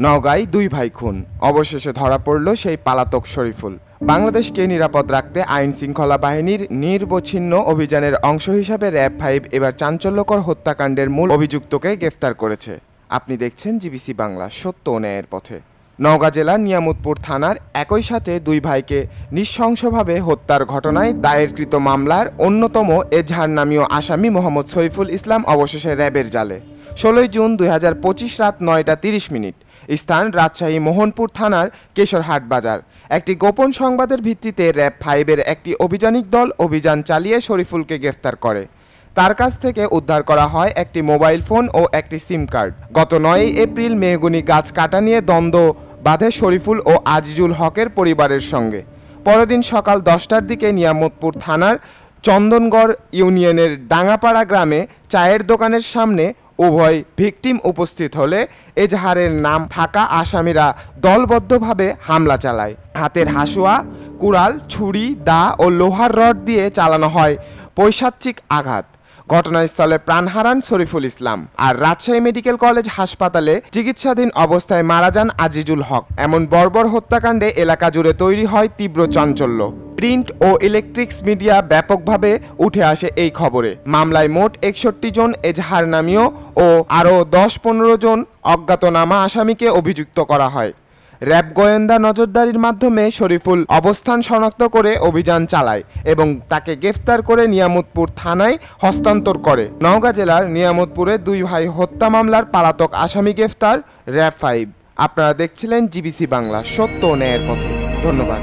নওগাঁয় দুই ভাই খুন, অবশেষে ধরা পড়ল সেই পলাতক শরীফুল। বাংলাদেশকে নিরাপদ রাখতে আইন শৃঙ্খলা বাহিনীর নিরবচ্ছিন্ন অভিযানের অংশ হিসাবে র‍্যাব-5 এবার চাঞ্চল্যকর হত্যাকাণ্ডের মূল অভিযুক্তকে গ্রেফতার করেছে। আপনি দেখছেন জিবিসি বাংলা, সত্য ও ন্যায়ের পথে। নওগাঁ জেলার নিয়ামতপুর থানার একই সাথে দুই ভাইকে নৃশংসভাবে হত্যার ঘটনায় দায়েরকৃত মামলার অন্যতম এজাহার নামীয় আসামি মোহাম্মদ শরীফুল ইসলাম অবশেষে র‍্যাবের জালে। 16 জুন 2025 রাত 9টা 30 মিনিট, স্থান রাজশাহী মোহনপুর থানার কেশরহাট বাজার। একটি গোপন সংবাদের ভিত্তিতে র‍্যাব-5 একটি অভিযানিক দল অভিযান চালিয়ে শরীফুলকে গ্রেফতার করে। তার কাছ থেকে উদ্ধার করা হয় একটি মোবাইল ফোন ও একটি সিম কার্ড। গত 9 এপ্রিল মেহগনি গাছ কাটা নিয়ে দ্বন্দ্ব বাধে শরীফুল ও আজিজুল হকের পরিবারের সঙ্গে। পরদিন সকাল 10টার দিকে নিয়ামতপুর থানার চন্দনগড় ইউনিয়নের ডাঙ্গাপাড়া গ্রামে চায়ের দোকানের সামনে উভয় ভিকটিম উপস্থিত হলে এজাহারের নাম থাকা আসামিরা দলবদ্ধভাবে হামলা চালায়। হাতের হাসুয়া, কুড়াল, ছুরি, দা ও লোহার রড দিয়ে চালানো হয় পৈশাচিক আঘাত। ঘটনাস্থলে প্রাণ হারান শরীফুল ইসলাম, আর রাজশাহী মেডিকেল কলেজ হাসপাতালে চিকিৎসাধীন অবস্থায় মারা যান আজিজুল হক। এমন বর্বর হত্যাকাণ্ডে এলাকা জুড়ে তৈরি হয় তীব্র চাঞ্চল্য। প্রিন্ট ও ইলেকট্রিক্স মিডিয়া ব্যাপকভাবে উঠে আসে এই খবরে। মামলায় মোট 61 জন এজাহার নামীয় ও আরও 10-15 জন অজ্ঞাতনামা আসামিকে অভিযুক্ত করা হয়। র‍্যাব গোয়েন্দা নজরদারির মাধ্যমে শরীফুল অবস্থান শনাক্ত করে অভিযান চালায় এবং তাকে গ্রেফতার করে নিয়ামতপুর থানায় হস্তান্তর করে। নওগাঁ জেলার নিয়ামতপুরে দুই ভাই হত্যা মামলার পলাতক আসামি গ্রেফতার, র‍্যাব-5। আপনারা দেখছিলেন জিবিসি বাংলা, সত্য ও ন্যায়ের পথে। ধন্যবাদ।